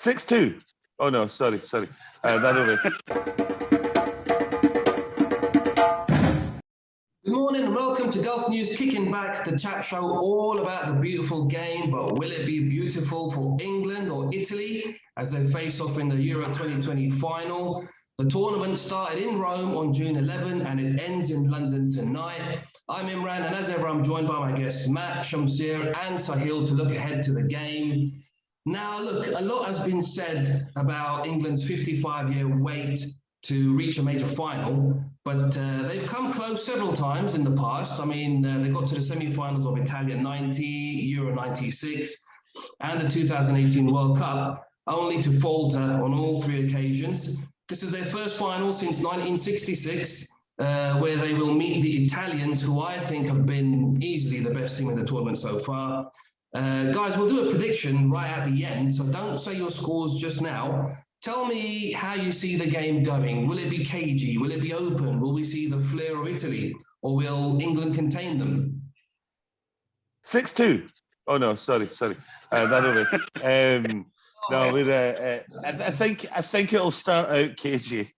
6-2. Oh no, sorry. That over. Good morning and welcome to Gulf News, kicking back the chat show all about the beautiful game, but will it be beautiful for England or Italy as they face off in the Euro 2020 final? The tournament started in Rome on June 11 and it ends in London tonight. I'm Imran, and as ever I'm joined by my guests Matt, Shamsir and Sahil to look ahead to the game. Now look, a lot has been said about England's 55-year wait to reach a major final, but they've come close several times in the past. I mean, they got to the semi-finals of Italia 90, Euro 96, and the 2018 World Cup, only to falter on all three occasions. This is their first final since 1966, where they will meet the Italians, who I think have been easily the best team in the tournament so far. Guys, we'll do a prediction right at the end, so don't say your scores just now. Tell me how you see the game going. Will it be cagey? Will it be open? Will we see the flair of Italy? Or will England contain them? 6-2. Oh no, sorry. That over. I think it'll start out cagey.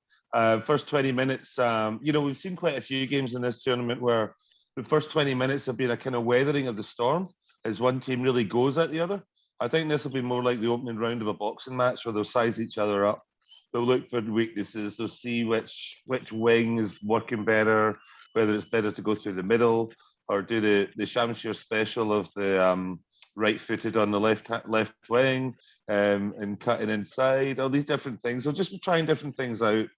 First 20 minutes. We've seen quite a few games in this tournament where the first 20 minutes have been a kind of weathering of the storm as one team really goes at the other. I think this will be more like the opening round of a boxing match where they'll size each other up. They'll look for weaknesses. They'll see which wing is working better, whether it's better to go through the middle or do the Shamsir special of the right-footed on the left wing and cutting inside. All these different things. They'll just be trying different things out,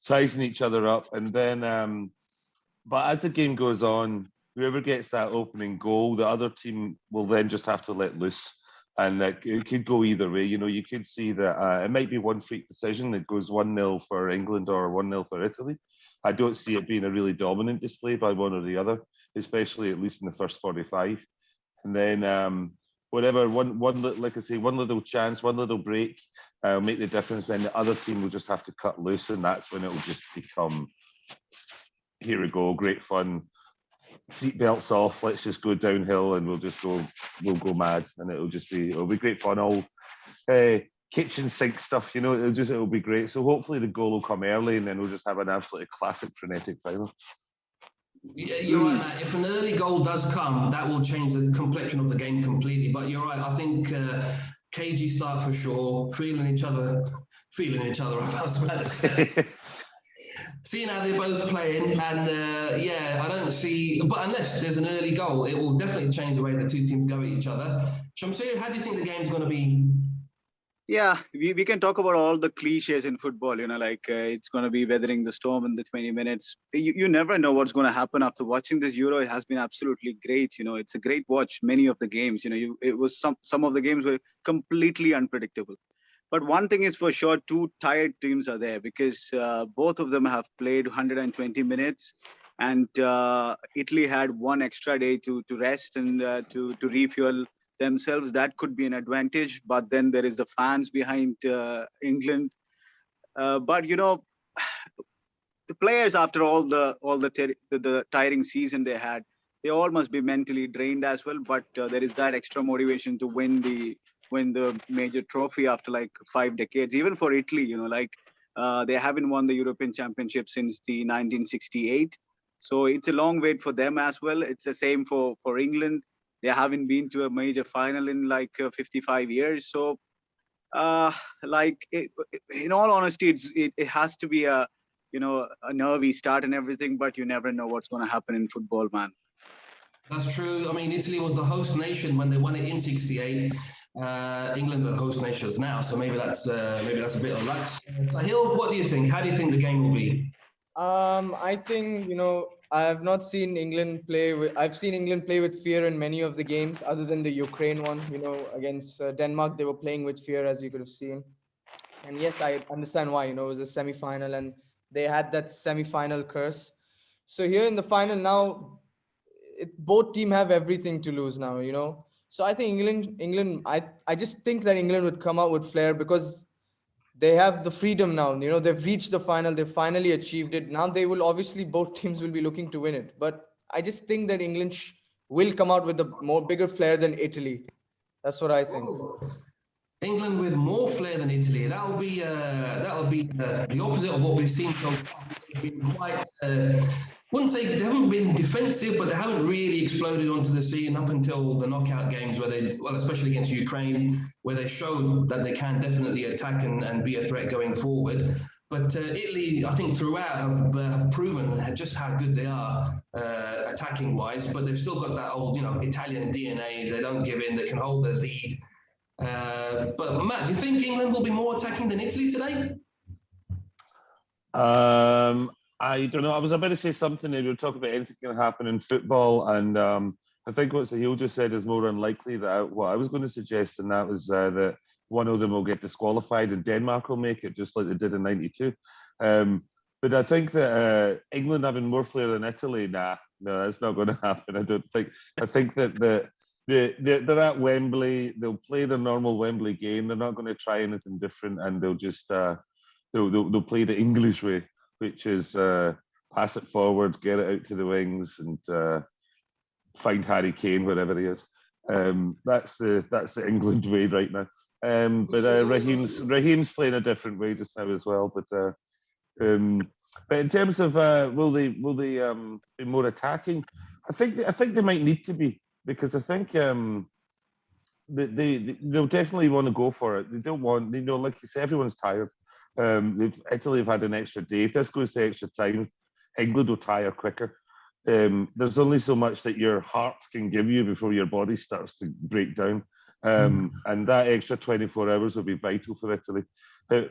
sizing each other up, and then. But as the game goes on, whoever gets that opening goal, the other team will then just have to let loose. And it could go either way. You could see that it might be one freak decision that goes 1-0 for England or 1-0 for Italy. I don't see it being a really dominant display by one or the other, especially at least in the first 45. And then whatever, one little chance, one little break will make the difference. Then the other team will just have to cut loose, and that's when it will just become, here we go, great fun. Seatbelts off, let's just go downhill and we'll go mad, and it'll be great fun. All kitchen sink stuff, it'll be great. So hopefully the goal will come early and then we'll just have an absolutely classic frenetic final. Yeah, you're right, Matt. If an early goal does come, that will change the complexion of the game completely. But you're right, I think cagey start for sure, feeling each other I was about to say. Seeing how they're both playing, and I don't see, but unless there's an early goal, it will definitely change the way the two teams go at each other. Shamsir, how do you think the game's going to be? Yeah, we can talk about all the cliches in football, it's going to be weathering the storm in the 20 minutes. You never know what's going to happen after watching this Euro. It has been absolutely great. It's a great watch. Many of the games, it was some of the games were completely unpredictable. But one thing is for sure, two tired teams are there because both of them have played 120 minutes, and Italy had one extra day to rest and to refuel themselves. That could be an advantage. But then there is the fans behind England. But the players, after all the tiring season they had, they all must be mentally drained as well. But there is that extra motivation to win the major trophy after like 5 decades. Even for Italy, they haven't won the European Championship since the 1968. So it's a long wait for them as well. It's the same for England. They haven't been to a major final in 55 years. So in all honesty, it has to be a nervy start and everything, but you never know what's going to happen in football, man. That's true. I mean, Italy was the host nation when they won it in '68. England are the host nations now, so maybe that's a bit of luck. Sahil, what do you think? How do you think the game will be? I think I have not seen England play I've seen England play with fear in many of the games, other than the Ukraine one. Against Denmark, they were playing with fear, as you could have seen. And yes, I understand why. It was a semi-final, and they had that semi-final curse. So here in the final now, both team have everything to lose now, So I think England, I just think that England would come out with flair because they have the freedom now. They've reached the final. They've finally achieved it. Now they will obviously, both teams will be looking to win it. But I just think that England will come out with a bigger flair than Italy. That's what I think. England with more flair than Italy. That'll be the opposite of what we've seen so far. They've been quite. Wouldn't say they haven't been defensive, but they haven't really exploded onto the scene up until the knockout games, where they, well, especially against Ukraine, where they showed that they can definitely attack and be a threat going forward. But Italy, I think, throughout have proven just how good they are attacking wise. But they've still got that old, Italian DNA. They don't give in. They can hold their lead. But Matt, do you think England will be more attacking than Italy today? I don't know. I was about to say something. We were talking about anything can happen in football, and I think what Sahil just said is more unlikely than what I was going to suggest, and that was that one of them will get disqualified and Denmark will make it, just like they did in '92. But I think that England having more flair than Italy, no, that's not going to happen. I don't think. I think that they're at Wembley. They'll play their normal Wembley game. They're not going to try anything different, and they'll just they'll play the English way, which is pass it forward, get it out to the wings, and find Harry Kane wherever he is. That's the England way right now. But Raheem's playing a different way just now as well. But in terms of will they be more attacking? I think they might need to be, because I think they'll definitely want to go for it. They don't want, like you say, everyone's tired. Italy have had an extra day. If this goes to extra time, England will tire quicker. There's only so much that your heart can give you before your body starts to break down. And that extra 24 hours will be vital for Italy.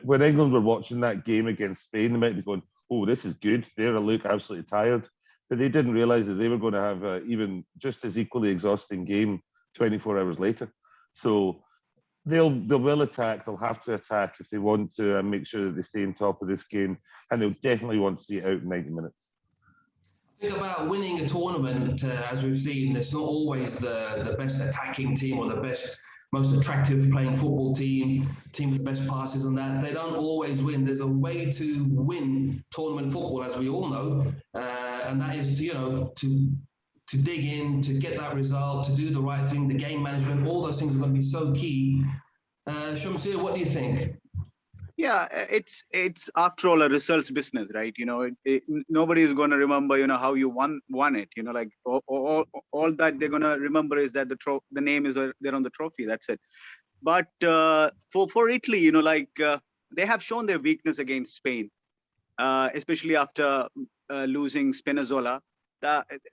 When England were watching that game against Spain, they might be going, oh, this is good. They're look absolutely tired. But they didn't realise that they were going to have even just as equally exhausting game 24 hours later. So they will attack. They'll have to attack if they want to make sure that they stay on top of this game. And they'll definitely want to see it out in 90 minutes. Think about winning a tournament, as we've seen, it's not always the best attacking team or the best, most attractive playing football team with the best passes and that. They don't always win. There's a way to win tournament football, as we all know, and that is to dig in, to get that result, to do the right thing, the game management, all those things are going to be so key. Shamsir, what do you think? Yeah, it's after all a results business, right? Nobody is going to remember, how you won it. Like all that they're going to remember is that the name is there on the trophy. That's it. But for Italy, they have shown their weakness against Spain, especially after losing Spinazzola.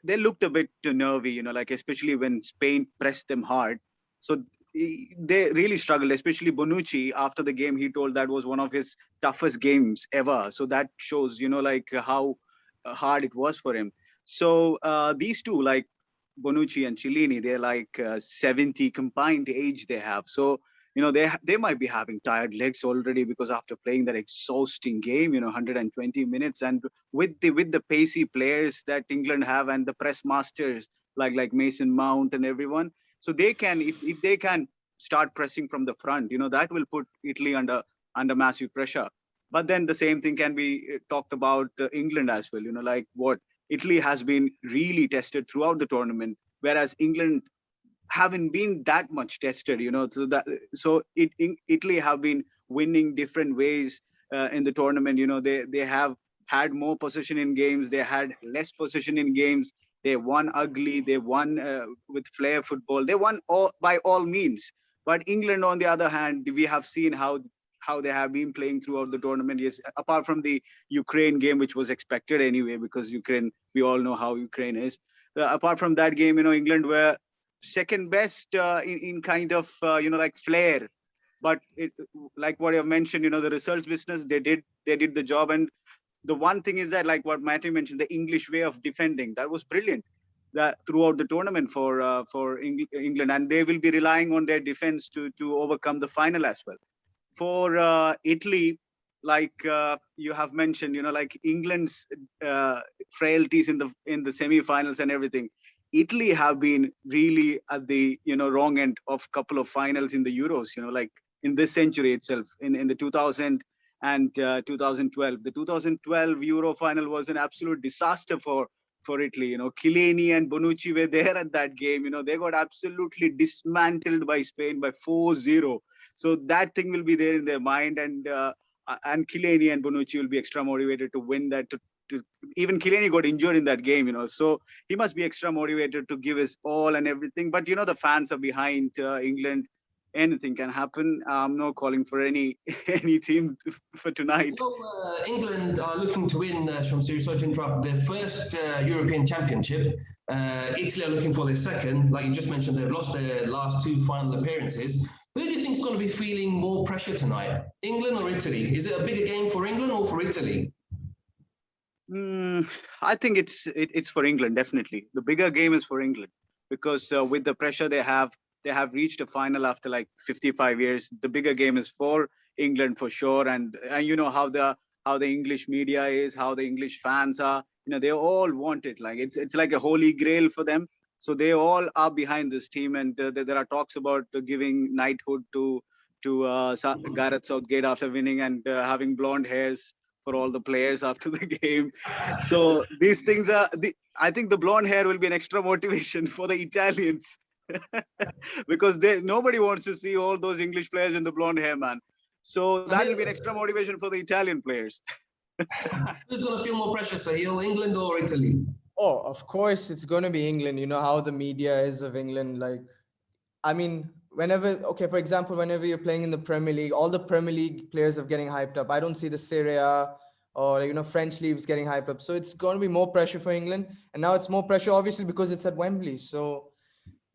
They looked a bit nervy, especially when Spain pressed them hard. So they really struggled, especially Bonucci. After the game, he told that was one of his toughest games ever. So that shows, how hard it was for him. So these two, like Bonucci and Cellini, they're like 70 combined age they have. So, they might be having tired legs already, because after playing that exhausting game, 120 minutes, and with the pacey players that England have and the press masters like Mason Mount and everyone. So they can, if they can start pressing from the front, that will put Italy under massive pressure. But then the same thing can be talked about England as well. Like what Italy has been really tested throughout the tournament, whereas England haven't been that much tested. So Italy have been winning different ways in the tournament. They have had more possession in games. They had less possession in games. They won ugly. They won with flair football. They won by all means. But England, on the other hand, we have seen how they have been playing throughout the tournament. Yes, apart from the Ukraine game, which was expected anyway, because Ukraine, we all know how Ukraine is. Apart from that game, England were second best in kind of like flair. But like what I mentioned, the results business, they did the job. And the one thing is that, like what Matthew mentioned, the English way of defending, that was brilliant. That throughout the tournament for England, and they will be relying on their defense to overcome the final as well. For Italy, like you have mentioned, like England's frailties in the semi-finals and everything. Italy have been really at the wrong end of couple of finals in the Euros. Like in this century itself, in the 2000 and 2012. The 2012 Euro final was an absolute disaster for Italy. Chiellini and Bonucci were there at that game. They got absolutely dismantled by Spain by 4-0. So that thing will be there in their mind, and Kilani and Bonucci will be extra motivated to win that. Even Kilani got injured in that game, so he must be extra motivated to give his all and everything. But the fans are behind England. Anything can happen. I'm not calling for any any team for tonight. England are looking to win, Shamsir, sorry to interrupt, their first European Championship. Italy are looking for their second. Like you just mentioned, they've lost their last two final appearances. Who do you think is going to be feeling more pressure tonight, England or Italy? Is it a bigger game for England or for Italy? I think it's for England, definitely. The bigger game is for England because with the pressure they have reached a final after like 55 years. The bigger game is for England for sure, and you know how the English media is, how the English fans are. They all want it. Like it's like a holy grail for them. So they all are behind this team, and there are talks about giving knighthood to Gareth Southgate after winning, and having blonde hairs for all the players after the game. So these things I think the blonde hair will be an extra motivation for the Italians because nobody wants to see all those English players in the blonde hair, man. So that will be an extra motivation for the Italian players. Who's going to feel more pressure, Sahil, England or Italy? Oh, of course, it's going to be England. You know how the media is of England. Like, I mean, for example, whenever you're playing in the Premier League, all the Premier League players are getting hyped up. I don't see the Serie A or, French leagues getting hyped up. So it's going to be more pressure for England. And now it's more pressure, obviously, because it's at Wembley. So,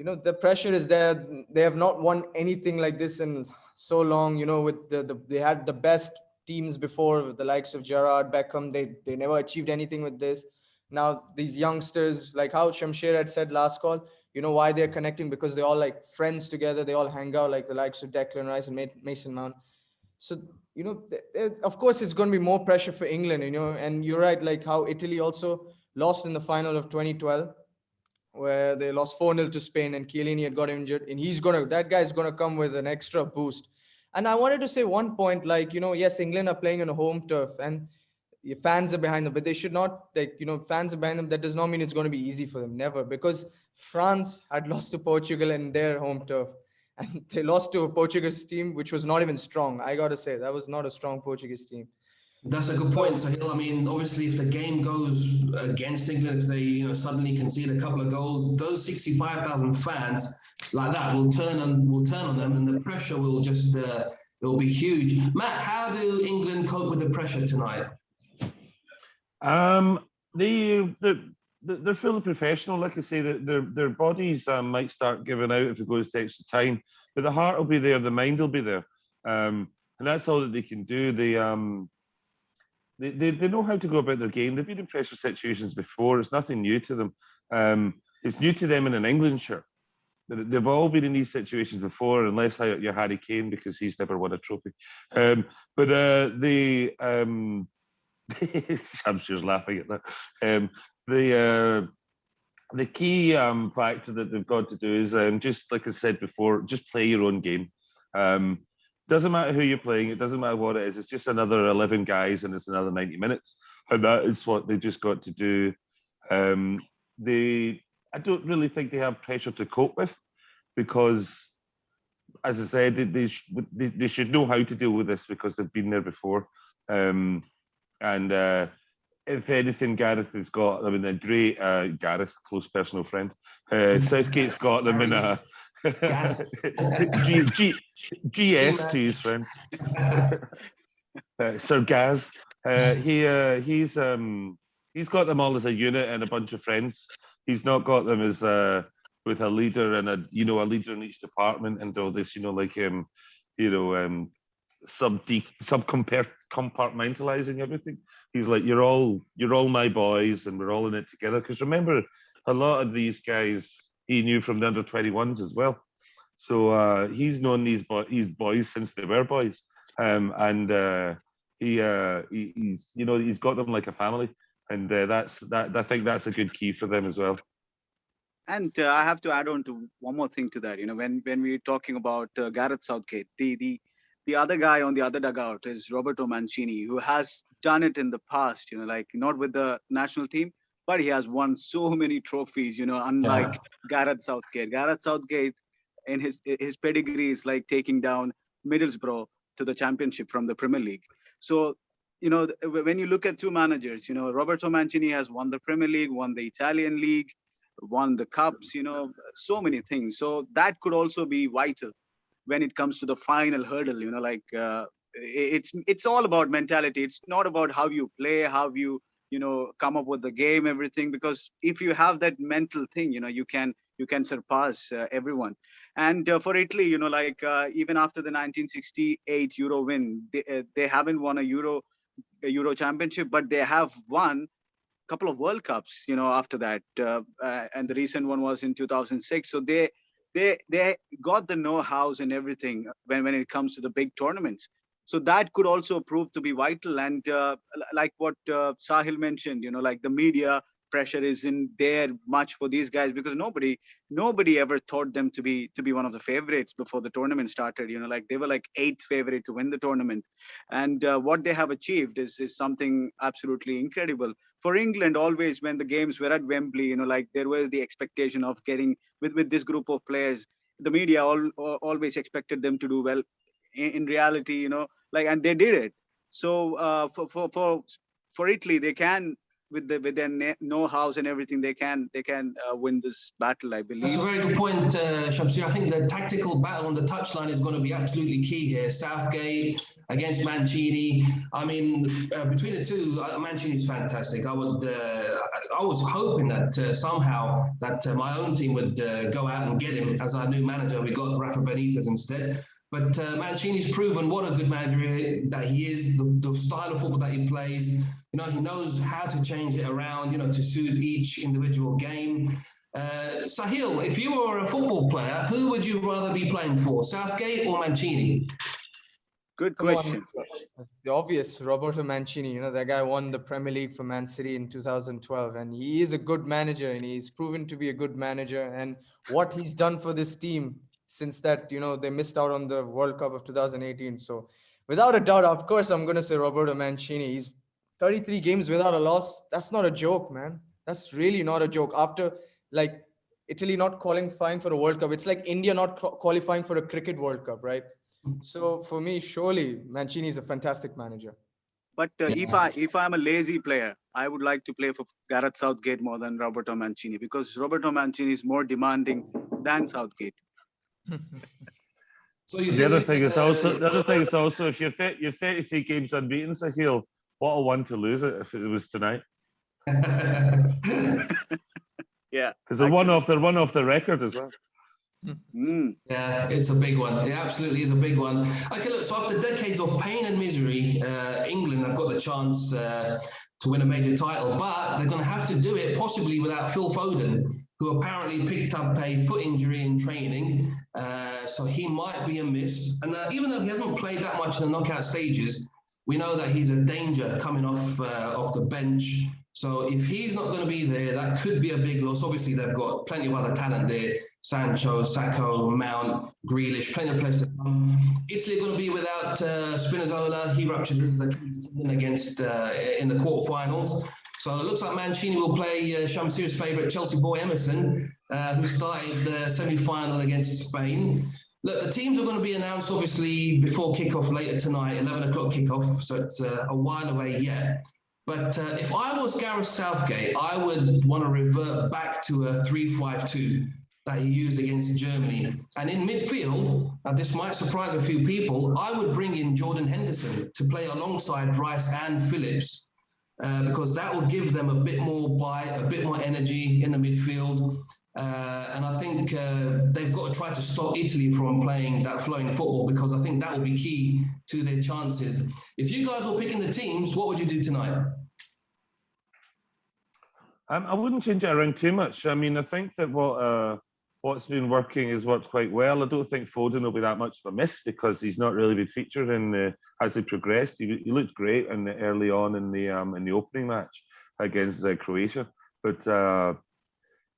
the pressure is there. They have not won anything like this in so long, with they had the best teams before, with the likes of Gerrard, Beckham. They never achieved anything with this. Now these youngsters, like how Shamsher had said last call, why they're connecting, because they're all like friends together. They all hang out, like the likes of Declan Rice and Mason Mount. So, of course it's going to be more pressure for England, and you're right, like how Italy also lost in the final of 2012, where they lost 4-0 to Spain, and Chiellini had got injured, and that guy's gonna come with an extra boost. And I wanted to say one point, like, yes, England are playing on a home turf, and your fans are behind them, but they should not, like, fans are behind them. That does not mean it's going to be easy for them. Never, because France had lost to Portugal in their home turf, and they lost to a Portuguese team which was not even strong. I gotta say, that was not a strong Portuguese team. That's a good point, Sahil. I mean, obviously, if the game goes against England, if they suddenly concede a couple of goals, those 65,000 fans like that will turn on them, and the pressure will just it'll be huge. Matt, how do England cope with the pressure tonight? They're fully professional. Like I say, their bodies might start giving out if it goes to extra time, but the heart will be there, the mind will be there, and that's all that they can do. They know how to go about their game. They've been in pressure situations before. It's nothing new to them. It's new to them in an England shirt. They've all been in these situations before, unless you're Harry Kane, because he's never won a trophy. I'm sure laughing at that. The key factor that they've got to do is just like I said before, just play your own game. Doesn't matter who you're playing. It doesn't matter what it is. It's just another 11 guys, and it's another 90 minutes, and that is what they just got to do. I don't really think they have pressure to cope with, because, as I said, they should know how to deal with this because they've been there before. And if anything, Gareth has got, I mean, a great Gareth, close personal friend. Southgate's got them in a GS to his friends. Sir Gaz. He's got them all as a unit and a bunch of friends. He's not got them as with a leader and a leader in each department and all this, compartmentalizing everything. He's like, you're all my boys, and we're all in it together. Because remember, a lot of these guys he knew from the under-21s as well. So he's known these boys since they were boys, and he's got them like a family, and I think that's a good key for them as well. And I have to add on to one more thing to that. When we're talking about Gareth Southgate, the other guy on the other dugout is Roberto Mancini, who has done it in the past. Like not with the national team, but he has won so many trophies. Unlike Gareth Southgate. Gareth Southgate, in his pedigree, is like taking down Middlesbrough to the Championship from the Premier League. So, when you look at two managers, Roberto Mancini has won the Premier League, won the Italian League, won the cups, so many things. So that could also be vital when it comes to the final hurdle. It's all about mentality. It's not about how you play, how you come up with the game, everything. Because if you have that mental thing, you can surpass everyone. And for Italy, even after the 1968 Euro win, they haven't won a Euro championship, but they have won a couple of World Cups, after that. And the recent one was in 2006. So they got the know-hows and everything when it comes to the big tournaments. So that could also prove to be vital. And like what Sahil mentioned, like the media pressure isn't there much for these guys, because nobody ever thought them to be one of the favorites before the tournament started. Like they were like eighth favorite to win the tournament. And what they have achieved is something absolutely incredible. For England, always when the games were at Wembley, like there was the expectation of getting with this group of players. The media always expected them to do well. In reality, and they did it. So for Italy, they can, with their know-hows and everything, they can win this battle, I believe. That's a very good point, Shamsir. I think the tactical battle on the touchline is going to be absolutely key here. Southgate against Mancini. I mean, between the two, Mancini's fantastic. I was hoping that somehow that my own team would go out and get him as our new manager. We got Rafa Benitez instead. But Mancini's proven what a good manager that he is, the style of football that he plays. He knows how to change it around, to suit each individual game. Sahil, if you were a football player, who would you rather be playing for, Southgate or Mancini? Good question. The obvious, Roberto Mancini. That guy won the Premier League for Man City in 2012, and he is a good manager, and he's proven to be a good manager. And what he's done for this team since that, they missed out on the World Cup of 2018. So without a doubt, of course, I'm going to say Roberto Mancini. He's 33 games without a loss. That's not a joke, man. That's really not a joke. After like Italy not qualifying for a World Cup, it's like India not qualifying for a cricket World Cup, right? So for me, surely Mancini is a fantastic manager. But if I'm a lazy player, I would like to play for Gareth Southgate more than Roberto Mancini, because Roberto Mancini is more demanding than Southgate. So the other thing is also if you're 33 games unbeaten, Sahil, what a one to lose it if it was tonight. Yeah, because they're one off the record as well. Yeah, it's a big one. It absolutely is a big one. Okay, look, so after decades of pain and misery, England have got the chance to win a major title, but they're going to have to do it possibly without Phil Foden, who apparently picked up a foot injury in training. So he might be a miss. And even though he hasn't played that much in the knockout stages, we know that he's a danger coming off the bench. So if he's not going to be there, that could be a big loss. Obviously, they've got plenty of other talent there. Sancho, Sacco, Mount, Grealish, plenty of players to come. Italy are going to be without Spinazzola. He ruptured his Achilles tendon against in the quarterfinals. So it looks like Mancini will play Shamsir's favourite Chelsea boy Emerson, who started the semi-final against Spain. Look, the teams are going to be announced obviously before kickoff later tonight, 11 o'clock kickoff. So it's a while away yet. But if I was Gareth Southgate, I would want to revert back to a 3-5-2 that he used against Germany. And in midfield, now this might surprise a few people, I would bring in Jordan Henderson to play alongside Rice and Phillips, because that will give them a bit more bite, a bit more energy in the midfield. And I think they've got to try to stop Italy from playing that flowing football, because I think that will be key to their chances. If you guys were picking the teams, what would you do tonight? I wouldn't change it around too much. I mean, I think that what's been working has worked quite well. I don't think Foden will be that much of a miss, because he's not really been featured as they progressed. He looked great early on in the opening match against Croatia, but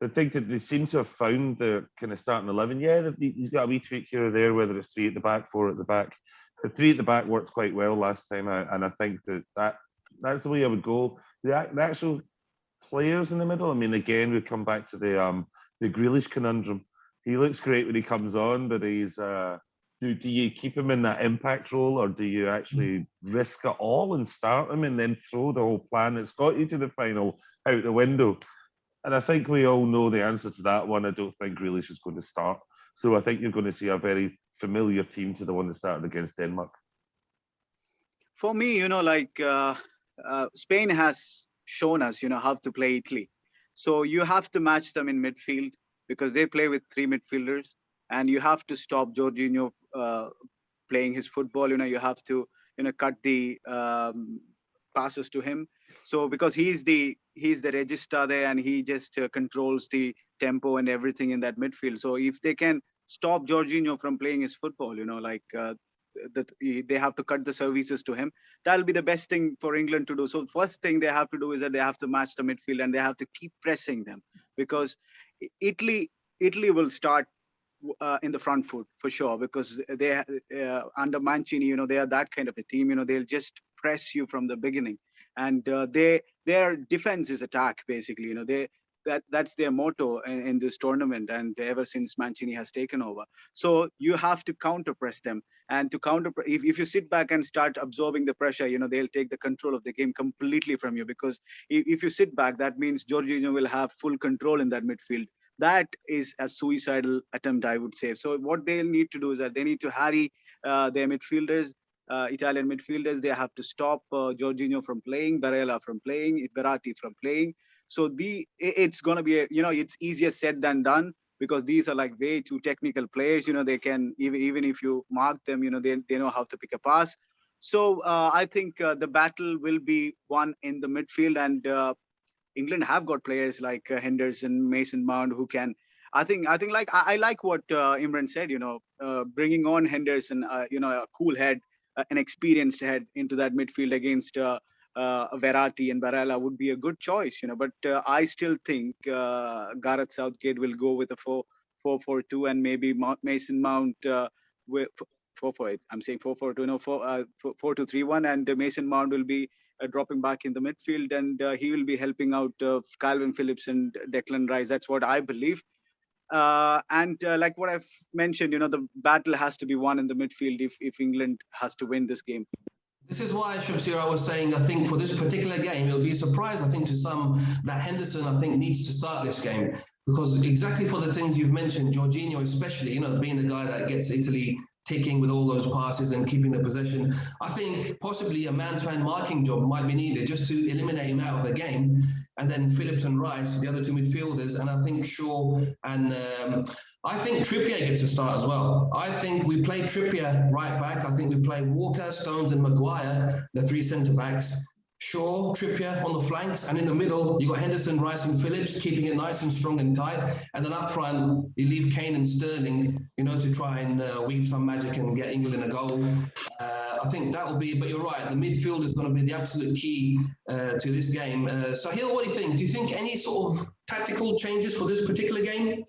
I think that they seem to have found the kind of starting 11. Yeah, he's got a wee tweak here or there, whether it's 3 at the back, 4 at the back. The 3 at the back worked quite well last time, and I think that's the way I would go. The actual players in the middle, I mean, again, we come back to the Grealish conundrum. He looks great when he comes on, but he's do you keep him in that impact role, or do you actually risk it all and start him and then throw the whole plan that's got you to the final out the window? And I think we all know the answer to that one. I don't think Grealish is going to start. So I think you're going to see a very familiar team to the one that started against Denmark. For me, Spain has shown us, how to play Italy. So you have to match them in midfield because they play with three midfielders, and you have to stop Jorginho playing his football. You have to, cut the passes to him. So because he's the regista there, and he just controls the tempo and everything in that midfield. So if they can stop Jorginho from playing his football, they have to cut the services to him. That'll be the best thing for England to do. So first thing they have to do is that they have to match the midfield, and they have to keep pressing them, because Italy will start in the front foot for sure, because they under Mancini, they are that kind of a team. They'll just press you from the beginning, and their defense is attack basically. That's their motto in this tournament, and ever since Mancini has taken over. So you have to counter press them, and to counter if you sit back and start absorbing the pressure, they'll take the control of the game completely from you, because if you sit back, that means Jorginho will have full control in that midfield. That is a suicidal attempt, I would say. So what they'll need to do is that they need to harry their midfielders, Italian midfielders. They have to stop Jorginho from playing, Barella from playing, Verratti from playing. So it's going to be, it's easier said than done, because these are like way too technical players. They can, even if you mark them, they know how to pick a pass. So I think the battle will be won in the midfield, and England have got players like Henderson, Mason Mount, who can. I think I like what Imran said. Bringing on Henderson, a cool head, an experienced head into that midfield against Verratti and Barella would be a good choice. But I still think Gareth Southgate will go with a 4-4-2, and maybe Mason Mount with 4-4-8. I'm saying 4-4-2, no, 4-2-3-1, and Mason Mount will be dropping back in the midfield, and he will be helping out Calvin Phillips and Declan Rice. That's what I believe. And like what I've mentioned, the battle has to be won in the midfield if England has to win this game. This is why, Shamsir, I was saying, I think for this particular game, it'll be a surprise, I think, to some that Henderson, I think, needs to start this game. Because exactly for the things you've mentioned, Jorginho especially, being the guy that gets Italy ticking with all those passes and keeping the possession, I think possibly a man-to-man marking job might be needed just to eliminate him out of the game. And then Phillips and Rice, the other two midfielders, and I think Shaw and I think Trippier gets a start as well. I think we play Trippier right back. I think we play Walker, Stones, and Maguire, the three centre-backs. Shaw, Trippier on the flanks, and in the middle, you got Henderson, Rice, and Phillips, keeping it nice and strong and tight. And then up front, you leave Kane and Sterling, to try and weave some magic and get England a goal. I think that will be, but you're right, the midfield is going to be the absolute key to this game. Sahil, what do you think? Do you think any sort of tactical changes for this particular game?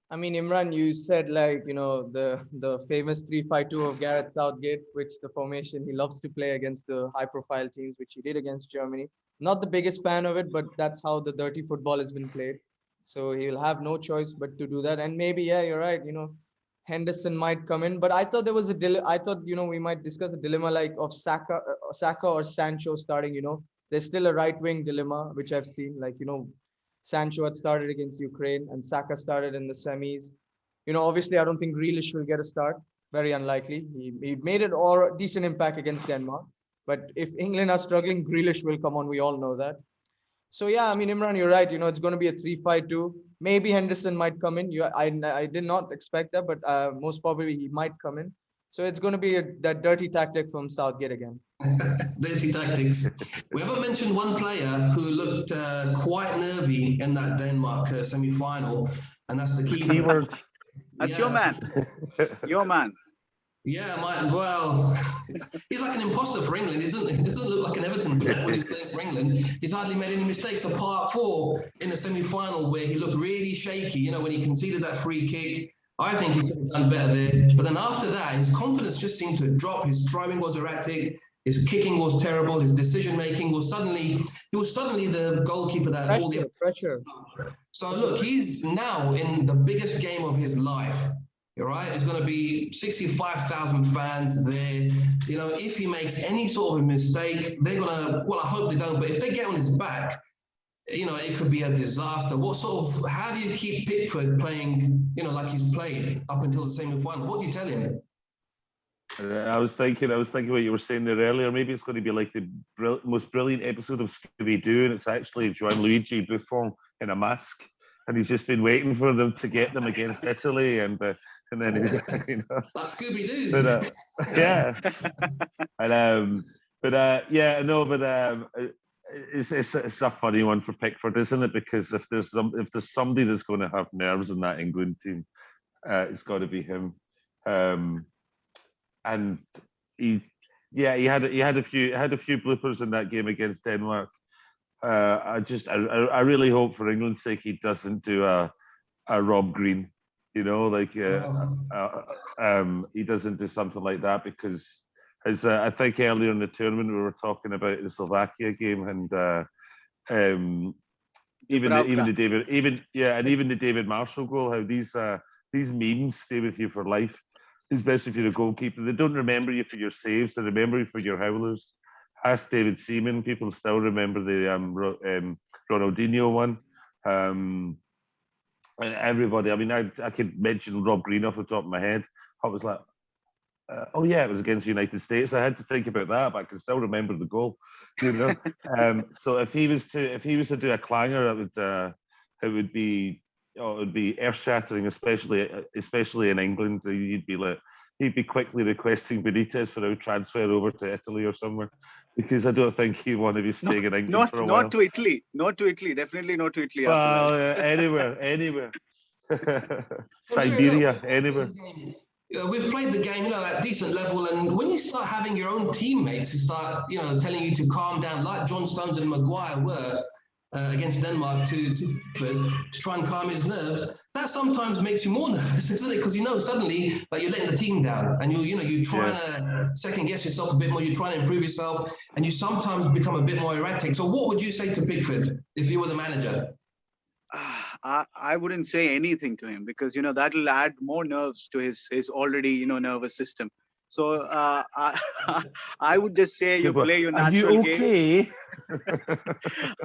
I mean, Imran, you said the famous 3-5-2 of Gareth Southgate, which the formation he loves to play against the high-profile teams, which he did against Germany. Not the biggest fan of it, but that's how the dirty football has been played. So he'll have no choice but to do that. And maybe, yeah, you're right. Henderson might come in, but I thought there was I thought we might discuss a dilemma like of Saka or Sancho starting. There's still a right-wing dilemma which I've seen. Sancho had started against Ukraine and Saka started in the semis. Obviously, I don't think Grealish will get a start. Very unlikely. He made it or decent impact against Denmark. But if England are struggling, Grealish will come on. We all know that. So, yeah, I mean, Imran, you're right. It's going to be a 3-5-2. Maybe Henderson might come in. I did not expect that, but most probably he might come in. So it's going to be that dirty tactic from Southgate again. Dirty tactics. We haven't mentioned one player who looked quite nervy in that Denmark semi-final, and that's the keeper. That's your man. Your man. Yeah, well, he's like an imposter for England. He doesn't look like an Everton player when he's playing for England. He's hardly made any mistakes apart from in the semi-final where he looked really shaky, when he conceded that free kick. I think he could have done better there. But then after that, his confidence just seemed to drop. His throwing was erratic. His kicking was terrible. His decision-making was suddenly the goalkeeper that all the pressure. So look, he's now in the biggest game of his life. All right, there's going to be 65,000 fans there. You know, if he makes any sort of mistake, they're going to, well, I hope they don't, but if they get on his back, you know, it could be a disaster. How do you keep Pickford playing, you know, like he's played up until the semi-final? What do you tell him? I was thinking what you were saying there earlier. Maybe it's going to be like the most brilliant episode of Scooby-Doo, and it's actually Gianluigi Buffon in a mask, and he's just been waiting for them to get them against Italy, and then you know, like Scooby-Doo. But yeah, and it's a funny one for Pickford, isn't it? Because if there's somebody that's going to have nerves in that England team, it's got to be him. And he had a few bloopers in that game against Denmark. I really hope for England's sake he doesn't do a Rob Green, you know, like he doesn't do something like that, because as I think earlier in the tournament we were talking about the Slovakia game, and even the David Marshall goal, how these memes stay with you for life. Especially if you're a goalkeeper. They don't remember you for your saves, they remember you for your howlers. Ask David Seaman, people still remember the Ronaldinho one. And everybody, I mean, I could mention Rob Green off the top of my head. I was like, oh yeah, it was against the United States. I had to think about that, but I can still remember the goal, you know. So if he was to do a clanger, it would be earth-shattering, especially in England. He'd be quickly requesting Benitez for a transfer over to Italy or somewhere, because I don't think he'd want to be staying in England for a while. Not to Italy, definitely not to Italy. Well, anywhere. Siberia, anywhere. We've played the game, you know, at decent level, and when you start having your own teammates who start, you know, telling you to calm down, like John Stones and Maguire were against Denmark to try and calm his nerves, that sometimes makes you more nervous, isn't it? Because you know suddenly that you're letting the team down, and you're trying to second guess yourself a bit more. You're trying to improve yourself, and you sometimes become a bit more erratic. So, what would you say to Pickford if you were the manager? I wouldn't say anything to him, because you know that'll add more nerves to his already nervous system. So I would just say you play your natural game.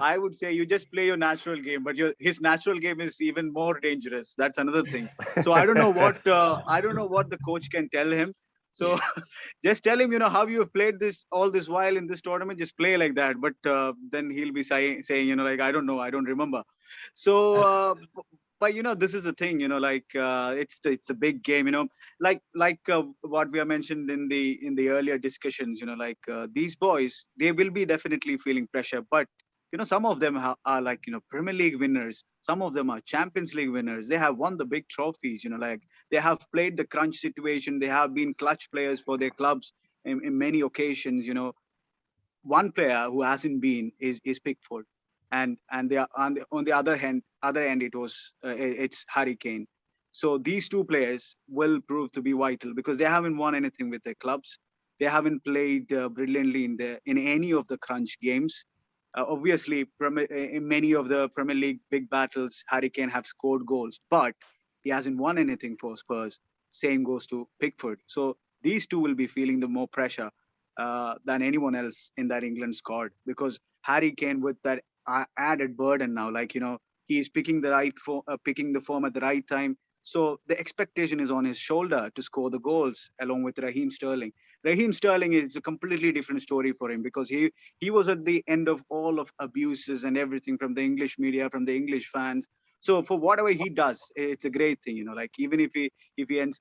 I would say you just play your natural game, but his natural game is even more dangerous. That's another thing. So I don't know what the coach can tell him. So just tell him, how you've played all this while in this tournament. Just play like that. But then he'll be saying, like, I don't know, I don't remember. So. But this is the thing, it's a big game, like what we have mentioned in the earlier discussions, these boys, they will be definitely feeling pressure. But some of them are like Premier League winners. Some of them are Champions League winners. They have won the big trophies. Like they have played the crunch situation. They have been clutch players for their clubs in many occasions. One player who hasn't been is Pickford. And they are on the other end it's Harry Kane. So these two players will prove to be vital, because they haven't won anything with their clubs. They haven't played brilliantly in any of the crunch games. Obviously, in many of the Premier League big battles, Harry Kane have scored goals, but he hasn't won anything for Spurs. Same goes to Pickford. So these two will be feeling the more pressure than anyone else in that England squad, because Harry Kane, with that added burden now, he's picking the form at the right time. So the expectation is on his shoulder to score the goals along with Raheem Sterling. Raheem Sterling is a completely different story for him, because he was at the end of all of abuses and everything from the English media, from the English fans. So for whatever he does, it's a great thing, even if he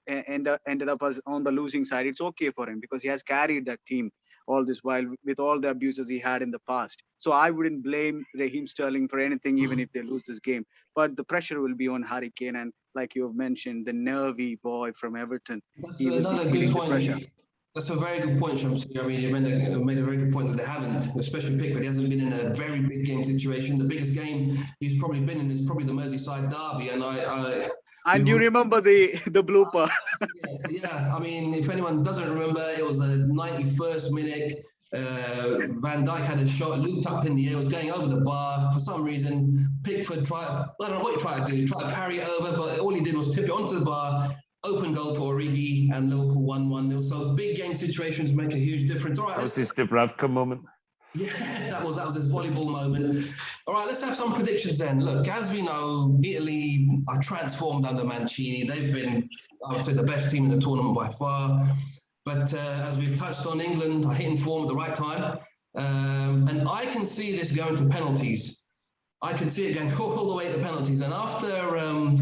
ended up as on the losing side, it's okay for him, because he has carried that team all this while with all the abuses he had in the past. So I wouldn't blame Raheem Sterling for anything, even if they lose this game. But the pressure will be on Harry Kane, and like you have mentioned, the nervy boy from Everton. That's another good point. That's a very good point, Shamsi. I mean, you made a very good point that they haven't, especially Pickford. He hasn't been in a very big game situation. The biggest game he's probably been in is probably the Merseyside derby, and you remember the blooper. Yeah. I mean, if anyone doesn't remember, it was the 91st minute. Van Dijk had a shot, looped up in the air, was going over the bar. For some reason, Pickford I don't know what he tried to do, tried to parry it over, but all he did was tip it onto the bar. open goal for Origi, and Liverpool won 1-0. So big game situations make a huge difference. All right, That was his Dubravka moment. yeah, that was his volleyball moment. All right, let's have some predictions then. Look, as we know, Italy are transformed under Mancini. They've been, I would say, the best team in the tournament by far. But as we've touched on, England are hitting form at the right time. And I can see this going to penalties. I can see it going all the way to penalties. And after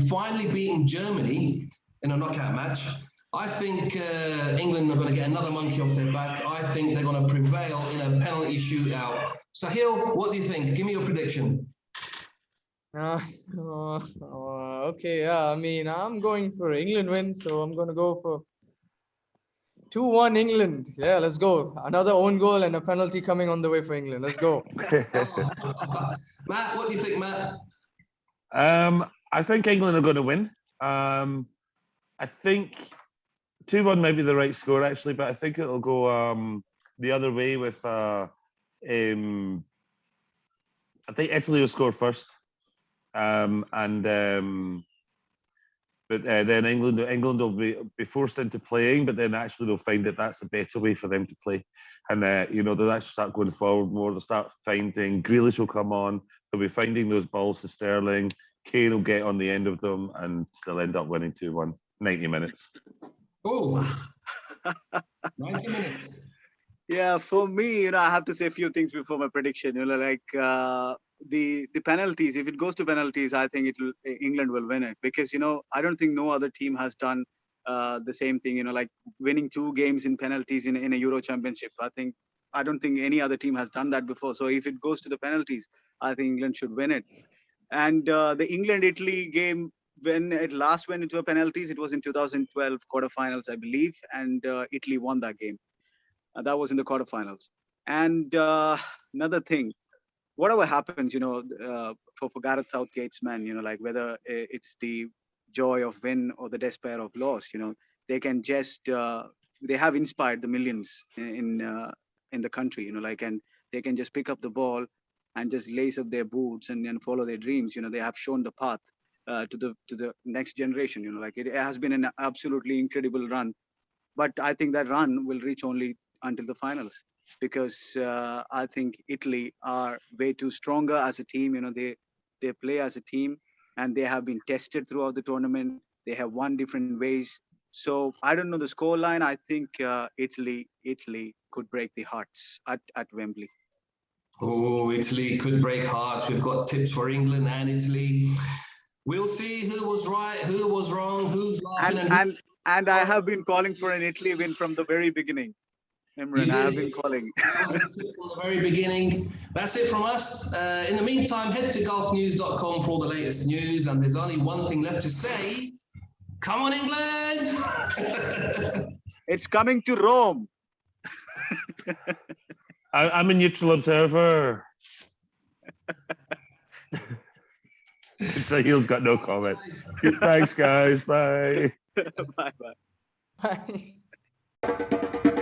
finally beating Germany in a knockout match, I think England are going to get another monkey off their back. I think they're going to prevail in a penalty shootout. Sahil, what do you think? Give me your prediction. Okay, yeah. I mean, I'm going for England win, so I'm going to go for 2-1 England. Yeah, let's go. Another own goal and a penalty coming on the way for England. Let's go. Matt, what do you think, Matt? I think England are going to win. I think 2-1 may be the right score, actually, but I think it'll go the other way with I think Italy will score first. But then England will be forced into playing, but then actually they'll find that that's a better way for them to play. And they'll actually start going forward more. They'll start finding, Grealish will come on, they'll be finding those balls to Sterling, Kane will get on the end of them, and they'll end up winning 2-1, 90 minutes. Oh, 90 minutes. Yeah, for me, I have to say a few things before my prediction. The penalties. If it goes to penalties, I think England will win it, because I don't think no other team has done the same thing. Like winning 2 games in penalties in a Euro Championship. I don't think any other team has done that before. So if it goes to the penalties, I think England should win it. And the England-Italy game, when it last went into a penalties, it was in 2012 quarterfinals, I believe, and Italy won that game. That was in the quarterfinals. And another thing, whatever happens, for Gareth Southgate's men, like whether it's the joy of win or the despair of loss, they can just they have inspired the millions in the country, and they can just pick up the ball and just lace up their boots and follow their dreams. They have shown the path to the next generation. It has been an absolutely incredible run, but I think that run will reach only until the finals, because I think Italy are way too stronger as a team. They play as a team, and they have been tested throughout the tournament. They have won different ways. So I don't know the scoreline. I think Italy could break the hearts at Wembley. Oh, Italy could break hearts. We've got tips for England and Italy. We'll see who was right, who was wrong, who's laughing. And I have been calling for an Italy win from the very beginning. Imran, I have been calling. That was a tip from the very beginning. That's it from us. In the meantime, head to golfnews.com for all the latest news. And there's only one thing left to say. Come on, England! It's coming to Rome. I'm a neutral observer. Sahil's got no comment. Thanks, guys. Bye. Bye-bye. Bye.